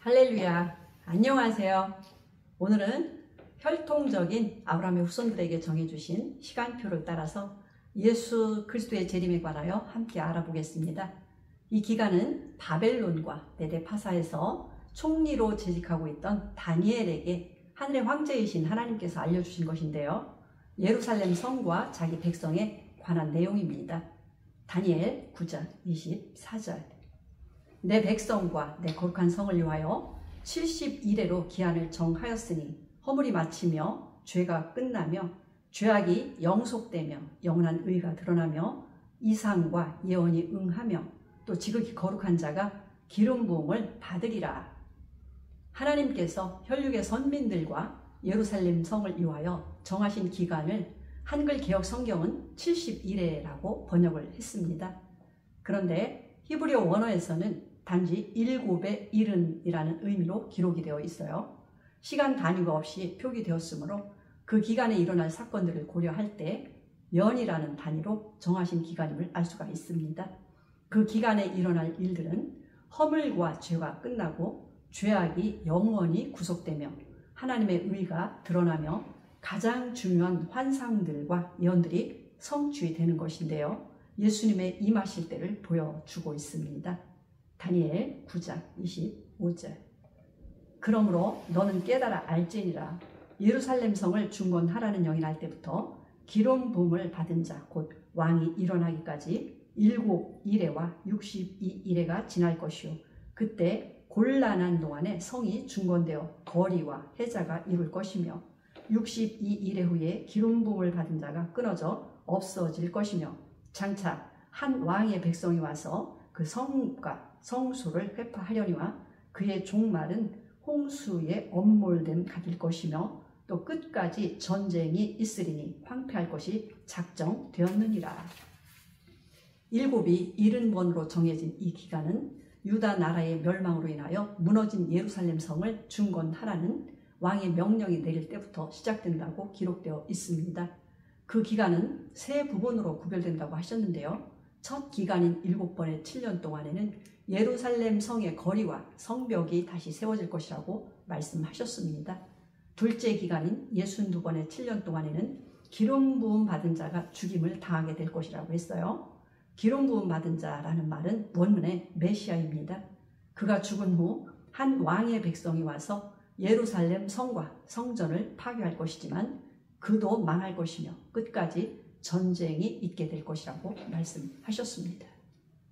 할렐루야. 안녕하세요. 오늘은 혈통적인 아브라함의 후손들에게 정해주신 시간표를 따라서 예수 그리스도의 재림에 관하여 함께 알아보겠습니다. 이 기간은 바벨론과 메데파사에서 총리로 재직하고 있던 다니엘에게 하늘의 황제이신 하나님께서 알려주신 것인데요. 예루살렘 성과 자기 백성에 관한 내용입니다. 다니엘 9장 24절. 내 백성과 내 거룩한 성을 위하여 70일에로 기한을 정하였으니 허물이 마치며 죄가 끝나며 죄악이 영속되며 영원한 의가 드러나며 이상과 예언이 응하며 또 지극히 거룩한 자가 기름 부음을 받으리라. 하나님께서 혈육의 선민들과 예루살렘 성을 위하여 정하신 기간을 한글 개역 성경은 70일에라고 번역을 했습니다. 그런데 히브리어 원어에서는 단지 일곱의 일흔이라는 의미로 기록이 되어 있어요. 시간 단위가 없이 표기되었으므로 그 기간에 일어날 사건들을 고려할 때 연이라는 단위로 정하신 기간임을 알 수가 있습니다. 그 기간에 일어날 일들은 허물과 죄가 끝나고 죄악이 영원히 구속되며 하나님의 의가 드러나며 가장 중요한 환상들과 예언들이 성취되는 것인데요. 예수님의 임하실 때를 보여주고 있습니다. 다니엘 9장 25절. 그러므로 너는 깨달아 알지니라. 예루살렘 성을 중건하라는 영이 날 때부터 기름 부음을 받은 자 곧 왕이 일어나기까지 7일에와 62일에가 지날 것이요 그때 곤란한 동안에 성이 중건되어 거리와 해자가 이룰 것이며 62일 후에 기름 부음을 받은 자가 끊어져 없어질 것이며 장차 한 왕의 백성이 와서 그 성과 성수를 회파하려니와 그의 종말은 홍수의 엄몰됨 같을 것이며 또 끝까지 전쟁이 있으리니 황폐할 것이 작정되었느니라. 7이 70번으로 정해진 이 기간은 유다 나라의 멸망으로 인하여 무너진 예루살렘 성을 중건하라는 왕의 명령이 내릴 때부터 시작된다고 기록되어 있습니다. 그 기간은 세 부분으로 구별된다고 하셨는데요. 첫 기간인 7번의 7년 동안에는 예루살렘 성의 거리와 성벽이 다시 세워질 것이라고 말씀하셨습니다. 둘째 기간인 62번의 7년 동안에는 기름 부음 받은 자가 죽임을 당하게 될 것이라고 했어요. 기름 부음 받은 자라는 말은 원문의 메시아입니다. 그가 죽은 후 한 왕의 백성이 와서 예루살렘 성과 성전을 파괴할 것이지만 그도 망할 것이며 끝까지 전쟁이 있게 될 것이라고 말씀하셨습니다.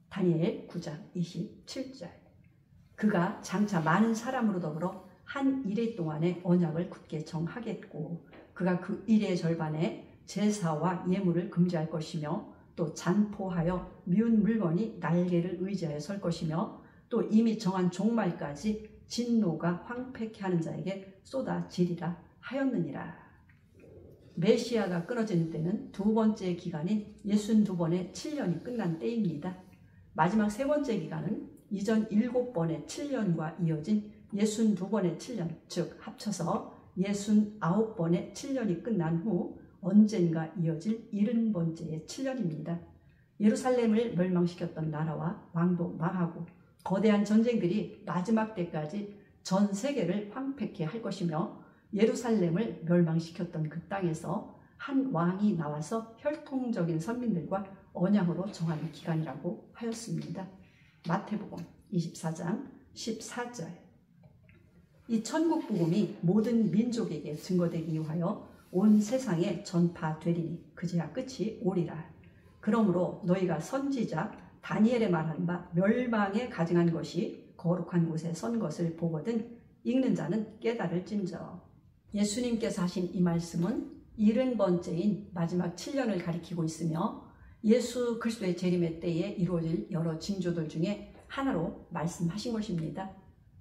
다니엘 9장 27절. 그가 장차 많은 사람으로 더불어 한 일해 동안의 언약을 굳게 정하겠고 그가 그 일의 절반에 제사와 예물을 금지할 것이며 또 잔포하여 미운 물건이 날개를 의지하여 설 것이며 또 이미 정한 종말까지 진노가 황폐케 하는 자에게 쏟아지리라 하였느니라. 메시아가 끊어지는 때는 두 번째 기간인 62번의 7년이 끝난 때입니다. 마지막 세 번째 기간은 이전 7번의 7년과 이어진 62번의 7년, 즉 합쳐서 69번의 7년이 끝난 후 언젠가 이어질 70번째의 7년입니다. 예루살렘을 멸망시켰던 나라와 왕도 망하고 거대한 전쟁들이 마지막 때까지 전 세계를 황폐케 할 것이며 예루살렘을 멸망시켰던 그 땅에서 한 왕이 나와서 혈통적인 선민들과 언약으로 정하는 기간이라고 하였습니다. 마태복음 24장 14절. 이 천국 복음이 모든 민족에게 증거되기 위하여 온 세상에 전파되리니 그제야 끝이 오리라. 그러므로 너희가 선지자 다니엘의 말한 바 멸망에 가증한 것이 거룩한 곳에 선 것을 보거든 읽는 자는 깨달을진저. 예수님께서 하신 이 말씀은 70번째인 마지막 7년을 가리키고 있으며 예수 그리스도의 재림의 때에 이루어질 여러 징조들 중에 하나로 말씀하신 것입니다.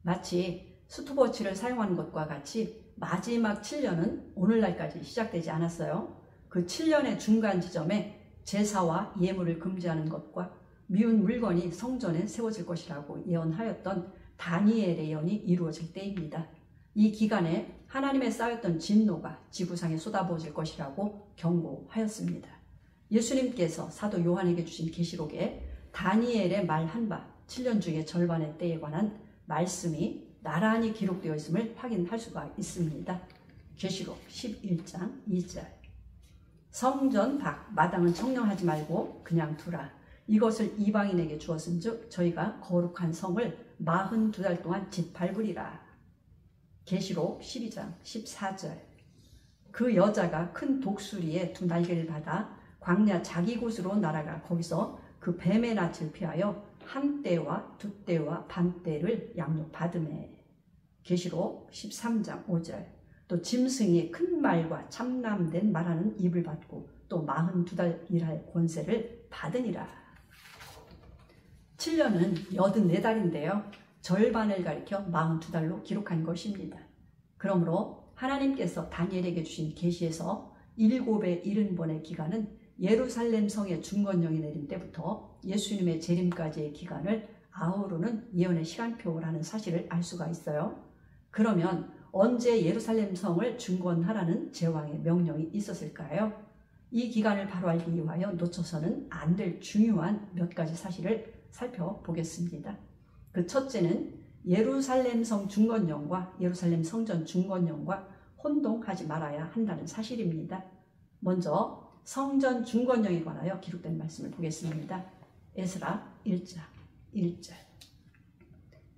마치 스톱워치를 사용하는 것과 같이 마지막 7년은 오늘날까지 시작되지 않았어요. 그 7년의 중간 지점에 제사와 예물을 금지하는 것과 미운 물건이 성전에 세워질 것이라고 예언하였던 다니엘의 예언이 이루어질 때입니다. 이 기간에 하나님의 쌓였던 진노가 지구상에 쏟아부어질 것이라고 경고하였습니다. 예수님께서 사도 요한에게 주신 계시록에 다니엘의 말한 바 7년 중에 절반의 때에 관한 말씀이 나란히 기록되어 있음을 확인할 수가 있습니다. 계시록 11장 2절. 성전 밖 마당은 청령하지 말고 그냥 두라. 이것을 이방인에게 주었은즉 저희가 거룩한 성을 42달 동안 짓밟으리라. 계시록 12장 14절. 그 여자가 큰 독수리의 두 날개를 받아 광야 자기 곳으로 날아가 거기서 그 뱀의 낯을 피하여 한 떼와 두 떼와 반 떼를 양육받으매. 계시록 13장 5절. 또 짐승이 큰 말과 참남된 말하는 입을 받고 또 42달 일할 권세를 받으니라. 7년은 84달인데요. 절반을 가리켜 42달로 기록한 것입니다. 그러므로 하나님께서 다니엘에게 주신 계시에서 7의 70번의 기간은 예루살렘 성의 중건령이 내린 때부터 예수님의 재림까지의 기간을 아우르는 예언의 시간표라는 사실을 알 수가 있어요. 그러면 언제 예루살렘 성을 중건하라는 제왕의 명령이 있었을까요? 이 기간을 바로 알기 위하여 놓쳐서는 안 될 중요한 몇 가지 사실을 살펴보겠습니다. 그 첫째는 예루살렘 성 중건령과 예루살렘 성전 중건령과 혼동하지 말아야 한다는 사실입니다. 먼저 성전 중건령에 관하여 기록된 말씀을 보겠습니다. 에스라 1장 1절.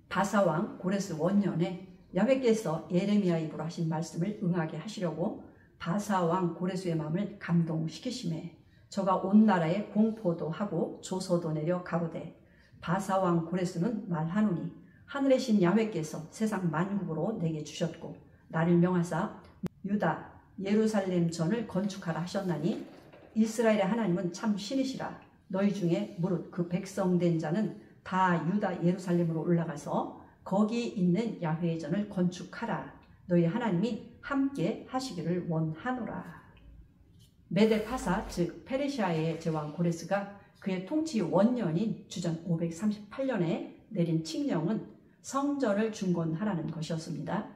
바사왕 고레스 원년에 야훼께서 예레미야 입으로 하신 말씀을 응하게 하시려고 바사왕 고레스의 마음을 감동시키심에 저가 온 나라에 공포도 하고 조서도 내려 가로되 바사왕 고레스는 말하노니 하늘의 신 야훼께서 세상 만국으로 내게 주셨고 나를 명하사 유다 예루살렘 전을 건축하라 하셨나니 이스라엘의 하나님은 참 신이시라. 너희 중에 무릇 그 백성된 자는 다 유다 예루살렘으로 올라가서 거기 있는 야훼의 전을 건축하라. 너희 하나님이 함께 하시기를 원하노라. 메데파사 즉 페르시아의 제왕 고레스가 그의 통치 원년인 주전 538년에 내린 칙령은 성전을 중건하라는 것이었습니다.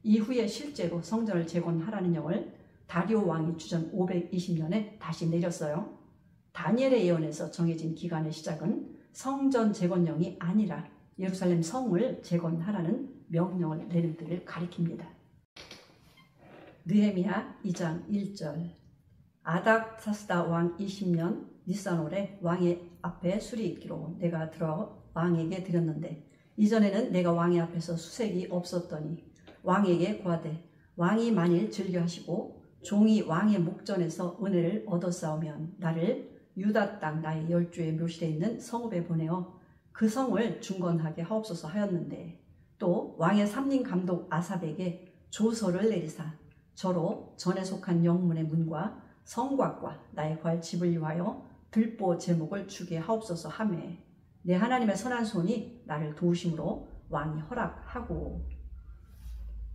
이후에 실제로 성전을 재건하라는 영을 다리오 왕이 주전 520년에 다시 내렸어요. 다니엘의 예언에서 정해진 기간의 시작은 성전 재건령이 아니라 예루살렘 성을 재건하라는 명령을 내린 때를 가리킵니다. 느헤미야 2장 1절. 아닥사스다 왕 20년 니산월에 왕의 앞에 술이 있기로 내가 들어 왕에게 드렸는데 이전에는 내가 왕의 앞에서 수색이 없었더니 왕에게 고하되 왕이 만일 즐겨하시고 종이 왕의 목전에서 은혜를 얻었사오면 나를 유다 땅 나의 열주의 묘실에 있는 성읍에 보내어 그 성을 중건하게 하옵소서 하였는데 또 왕의 삼림 감독 아삽에게 조서를 내리사 저로 전에 속한 영문의 문과 성곽과 나의 거할 집을 위하여 들보 제목을 주게 하옵소서 하매 내 하나님의 선한 손이 나를 도우심으로 왕이 허락하고.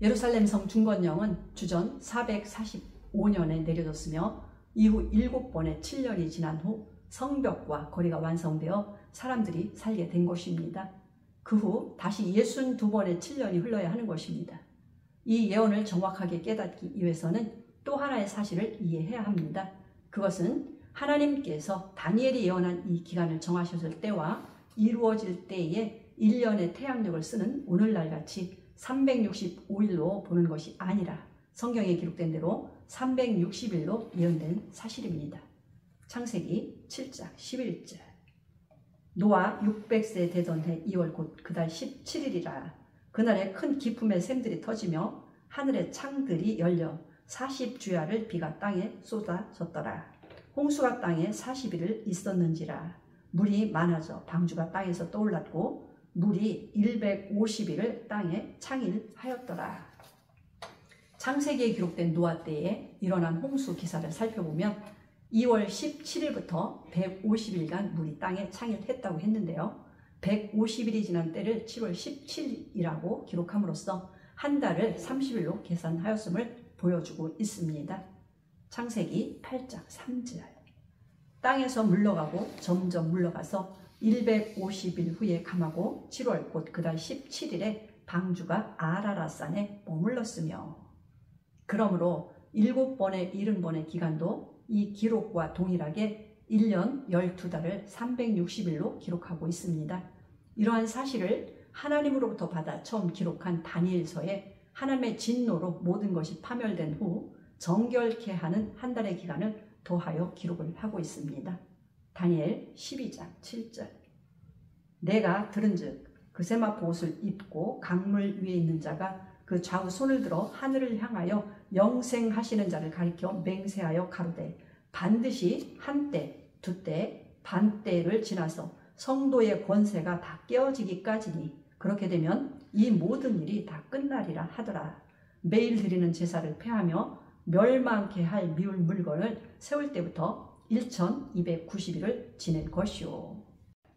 예루살렘 성 중건령은 주전 445년에 내려졌으며 이후 7번의 7년이 지난 후 성벽과 거리가 완성되어 사람들이 살게 된 것입니다. 그 후 다시 62번의 7년이 흘러야 하는 것입니다. 이 예언을 정확하게 깨닫기 위해서는 또 하나의 사실을 이해해야 합니다. 그것은 하나님께서 다니엘이 예언한 이 기간을 정하셨을 때와 이루어질 때에 1년의 태양력을 쓰는 오늘날 같이 365일로 보는 것이 아니라 성경에 기록된 대로 360일로 예언된 사실입니다. 창세기 7장 11절. 노아 600세 되던 해 2월 곧 그달 17일이라. 그날에 큰 기품의 샘들이 터지며 하늘의 창들이 열려 40주야를 비가 땅에 쏟아졌더라. 홍수가 땅에 40일을 있었는지라. 물이 많아져 방주가 땅에서 떠올랐고 물이 150일을 땅에 창일하였더라. 창세기에 기록된 노아 때에 일어난 홍수 기사를 살펴보면 2월 17일부터 150일간 물이 땅에 창일했다고 했는데요. 150일이 지난 때를 7월 17일이라고 기록함으로써 한 달을 30일로 계산하였음을 보여주고 있습니다. 창세기 8장 3절. 땅에서 물러가고 점점 물러가서 150일 후에 감하고 7월 곧 그달 17일에 방주가 아라라산에 머물렀으며. 그러므로 7번의 70번의 기간도 이 기록과 동일하게 1년 12달을 360일로 기록하고 있습니다. 이러한 사실을 하나님으로부터 받아 처음 기록한 다니엘서에 하나님의 진노로 모든 것이 파멸된 후 정결케 하는 한 달의 기간을 더하여 기록을 하고 있습니다. 다니엘 12장 7절. 내가 들은즉 그 세마포 옷을 입고 강물 위에 있는 자가 그 좌우 손을 들어 하늘을 향하여 영생하시는 자를 가리켜 맹세하여 가로되 반드시 한때 두때 반때를 지나서 성도의 권세가 다 깨어지기까지니 그렇게 되면 이 모든 일이 다 끝나리라 하더라. 매일 드리는 제사를 폐하며 멸망케 할 미울 물건을 세울 때부터 1290일을 지낼 것이요.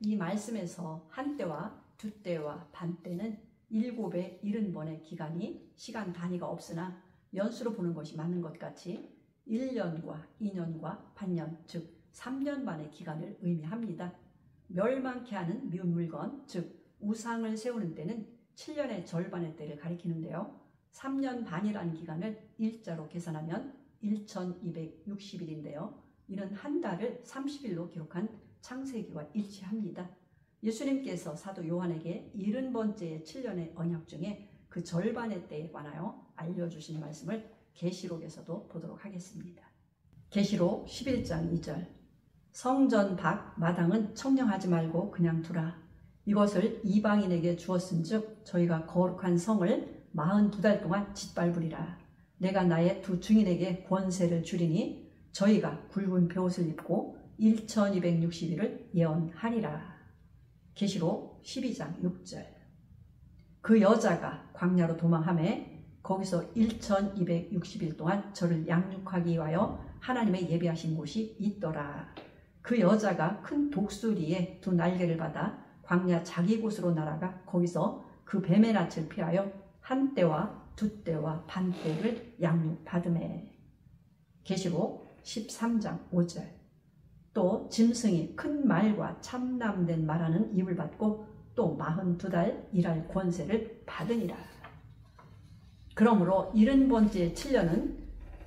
이 말씀에서 한때와 두때와 반때는 7의 70번의 기간이 시간 단위가 없으나 연수로 보는 것이 맞는 것 같이 1년과 2년과 반년 즉 3년 만의 기간을 의미합니다. 멸망케 하는 미운 물건 즉 우상을 세우는 때는 7년의 절반의 때를 가리키는데요. 3년 반이라는 기간을 일자로 계산하면 1260일인데요. 이는 한 달을 30일로 기록한 창세기와 일치합니다. 예수님께서 사도 요한에게 70번째의 7년의 언약 중에 그 절반의 때에 관하여 알려주신 말씀을 계시록에서도 보도록 하겠습니다. 계시록 11장 2절. 성전 밖 마당은 청량하지 말고 그냥 두라. 이것을 이방인에게 주었은즉 저희가 거룩한 성을 42달 동안 짓밟으리라. 내가 나의 두 증인에게 권세를 주리니 저희가 굵은 베옷을 입고 1260일을 예언하리라. 계시록 12장 6절. 그 여자가 광야로 도망하매 거기서 1260일 동안 저를 양육하기 위하여 하나님의 예비하신 곳이 있더라. 그 여자가 큰 독수리의 두 날개를 받아 광야 자기 곳으로 날아가 거기서 그 뱀의 낯을 피하여 한때와 두때와 반때를 양육받으매. 계시록 13장 5절. 또 짐승이 큰 말과 참남된 말하는 입을 받고 또 42달 일할 권세를 받으니라. 그러므로 70번째 7년은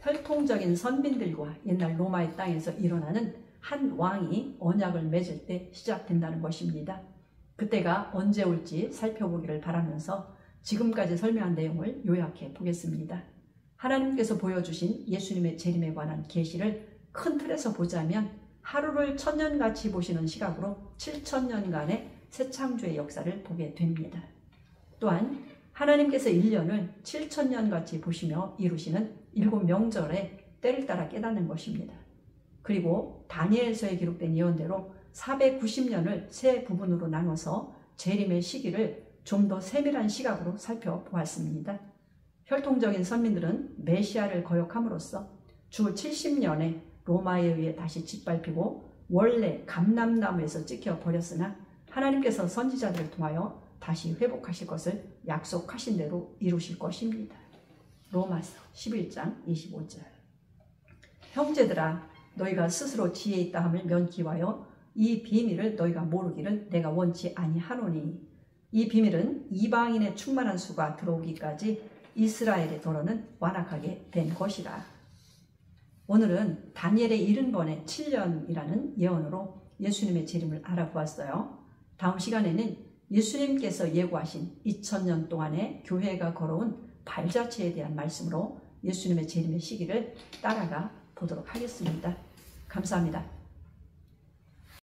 혈통적인 선민들과 옛날 로마의 땅에서 일어나는 한 왕이 언약을 맺을 때 시작된다는 것입니다. 그때가 언제 올지 살펴보기를 바라면서 지금까지 설명한 내용을 요약해 보겠습니다. 하나님께서 보여주신 예수님의 재림에 관한 계시를 큰 틀에서 보자면 하루를 천년같이 보시는 시각으로 7000년간의 새 창조의 역사를 보게 됩니다. 또한 하나님께서 1년을 7000년같이 보시며 이루시는 7명절의 때를 따라 깨닫는 것입니다. 그리고 다니엘서에 기록된 예언대로 490년을 세 부분으로 나눠서 재림의 시기를 좀 더 세밀한 시각으로 살펴보았습니다. 혈통적인 선민들은 메시아를 거역함으로써 주 70년에 로마에 의해 다시 짓밟히고 원래 감람나무에서 찍혀버렸으나 하나님께서 선지자들을 통하여 다시 회복하실 것을 약속하신 대로 이루실 것입니다. 로마서 11장 25절. 형제들아 너희가 스스로 지혜 있다 함을 면기하여 이 비밀을 너희가 모르기를 내가 원치 아니하노니 이 비밀은 이방인의 충만한 수가 들어오기까지 이스라엘의 도로는 완악하게 된 것이라. 오늘은 다니엘의 70번의 7년이라는 예언으로 예수님의 재림을 알아보았어요. 다음 시간에는 예수님께서 예고하신 2000년 동안의 교회가 걸어온 발자취에 대한 말씀으로 예수님의 재림의 시기를 따라가 보도록 하겠습니다. 감사합니다.